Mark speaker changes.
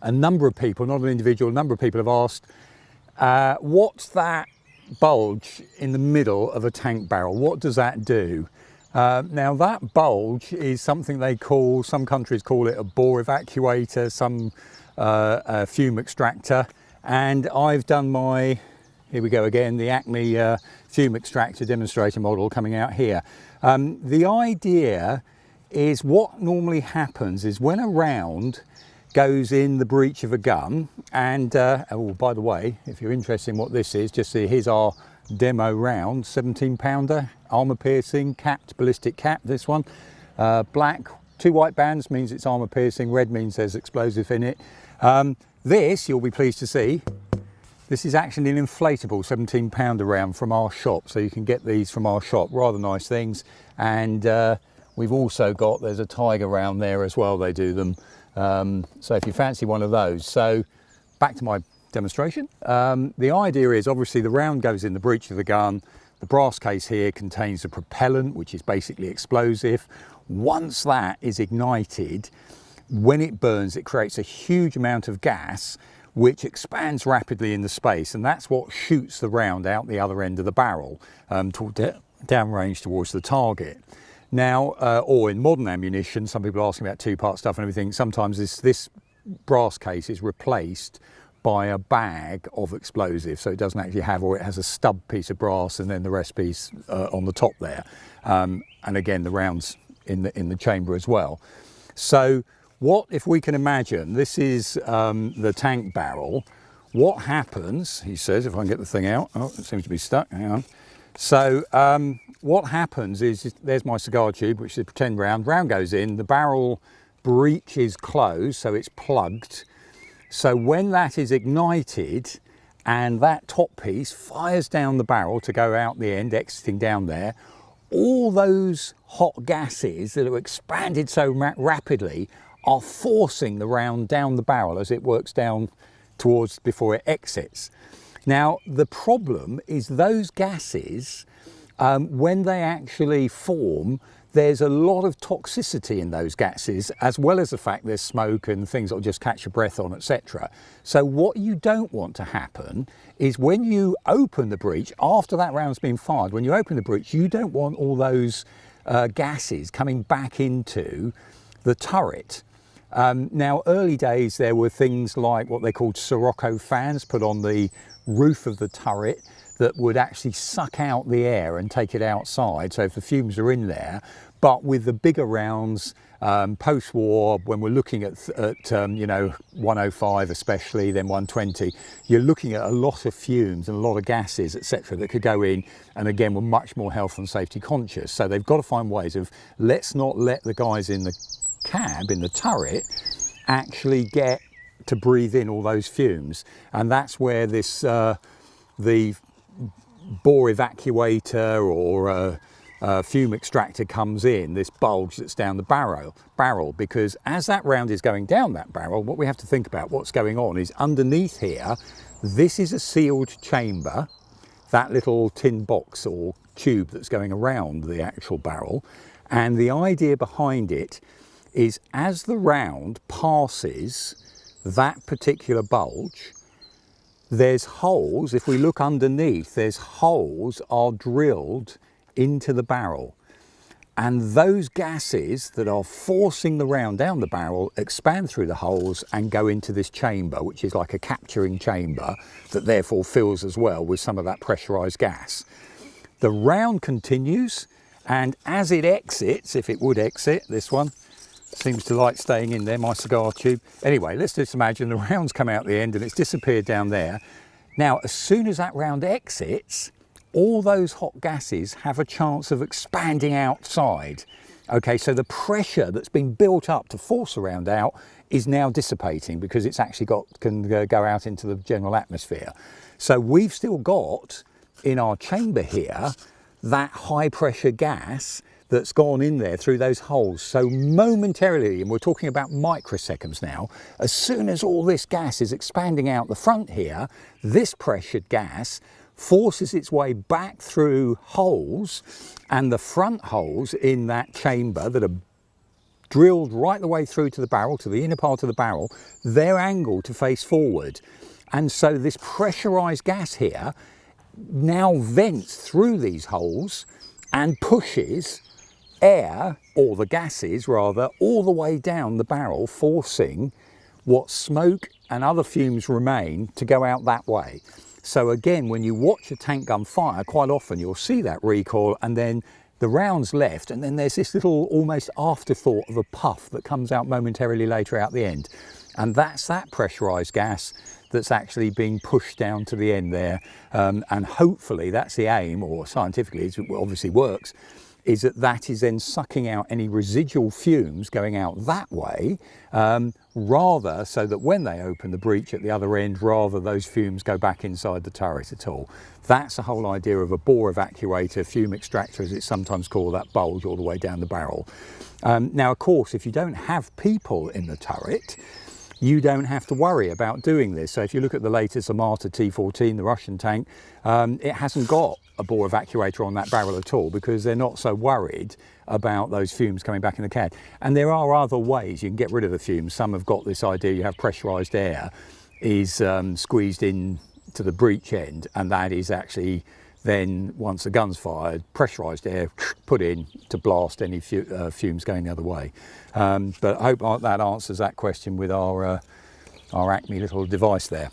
Speaker 1: a number of people, not an individual, a number of people have asked, what's that bulge in the middle of a tank barrel? What does that do? Now that bulge is something they call, some countries call it a bore evacuator, some a fume extractor, and I've done my, here we go again, the Acme fume extractor demonstrator model coming out here. The idea is what normally happens is when a round goes in the breech of a gun, and oh, by the way, if you're interested in what this is, just see, here's our demo round, 17-pounder, armor piercing, capped ballistic cap, this one. Black, 2 white bands means it's armor piercing, red means there's explosive in it. This, you'll be pleased to see, this is actually an inflatable 17-pounder round from our shop, so you can get these from our shop, rather nice things. And we've also got, there's a Tiger round there as well, they do them. So if you fancy one of those. So back to my demonstration. The idea is obviously the round goes in the breech of the gun. The brass case here contains a propellant, which is basically explosive. Once that is ignited, when it burns, it creates a huge amount of gas which expands rapidly in the space, and that's what shoots the round out the other end of the barrel downrange towards the target. Now, or in modern ammunition, some people are asking about two-part stuff and everything, sometimes this brass case is replaced by a bag of explosives, so it doesn't actually have, or it has a stub piece of brass and then the rest piece on the top there, and again the rounds in the chamber as well. So what if we can imagine this is the tank barrel, what happens, he says, if I can get the thing out, oh, it seems to be stuck, hang on. So what happens is, there's my cigar tube, which is a pretend round goes in, the barrel breech is closed, so it's plugged. So when that is ignited and that top piece fires down the barrel to go out the end, exiting down there, all those hot gases that are expanded so rapidly are forcing the round down the barrel as it works down towards before it exits. Now, the problem is those gases, when they actually form, there's a lot of toxicity in those gases, as well as the fact there's smoke and things that will just catch your breath on, etc. So what you don't want to happen is when you open the breech, after that round's been fired, when you open the breech, you don't want all those gases coming back into the turret. Now, early days, there were things like what they called Sirocco fans put on the roof of the turret that would actually suck out the air and take it outside, so if the fumes are in there. But with the bigger rounds, post-war, when we're looking at you know, 105 especially, then 120, you're looking at a lot of fumes and a lot of gases, etc., that could go in, and again, we're much more health and safety conscious. So they've got to find ways of, let's not let the guys in the cab, in the turret, actually get to breathe in all those fumes. And that's where this, the bore evacuator or fume extractor comes in, this bulge that's down the barrel, because as that round is going down that barrel, what we have to think about, what's going on is underneath here, this is a sealed chamber, that little tin box or tube that's going around the actual barrel, and the idea behind it is as the round passes that particular bulge, there's holes, if we look underneath, there's holes are drilled into the barrel. And those gases that are forcing the round down the barrel expand through the holes and go into this chamber, which is like a capturing chamber that therefore fills as well with some of that pressurized gas. The round continues, and as it exits, if it would exit, this one seems to like staying in there, my cigar tube. Anyway, let's just imagine the round's come out the end and it's disappeared down there. Now, as soon as that round exits, all those hot gases have a chance of expanding outside. Okay, so the pressure that's been built up to force the round out is now dissipating because it's actually can go out into the general atmosphere. So we've still got in our chamber here that high pressure gas that's gone in there through those holes. So momentarily, and we're talking about microseconds now, as soon as all this gas is expanding out the front here, this pressured gas forces its way back through holes, and the front holes in that chamber that are drilled right the way through to the barrel, to the inner part of the barrel. They're angled to face forward. And so this pressurized gas here now vents through these holes and pushes air, or the gases rather, all the way down the barrel, forcing what smoke and other fumes remain to go out that way. So again, when you watch a tank gun fire, quite often you'll see that recoil and then the round's left, and then there's this little almost afterthought of a puff that comes out momentarily later out the end. And that's that pressurized gas that's actually being pushed down to the end there. And hopefully that's the aim, or scientifically it obviously works, is that is then sucking out any residual fumes going out that way, rather so that when they open the breech at the other end, rather those fumes go back inside the turret at all. That's the whole idea of a bore evacuator, fume extractor as it's sometimes called, that bulge all the way down the barrel. Now of course, if you don't have people in the turret, you don't have to worry about doing this. So if you look at the latest Armata T-14, the Russian tank, it hasn't got a bore evacuator on that barrel at all, because they're not so worried about those fumes coming back in the can. And there are other ways you can get rid of the fumes. Some have got this idea, you have pressurized air is squeezed in to the breech end, and that is actually then, once the gun's fired, pressurized air put in to blast any fumes going the other way. But I hope that answers that question with our Acme little device there.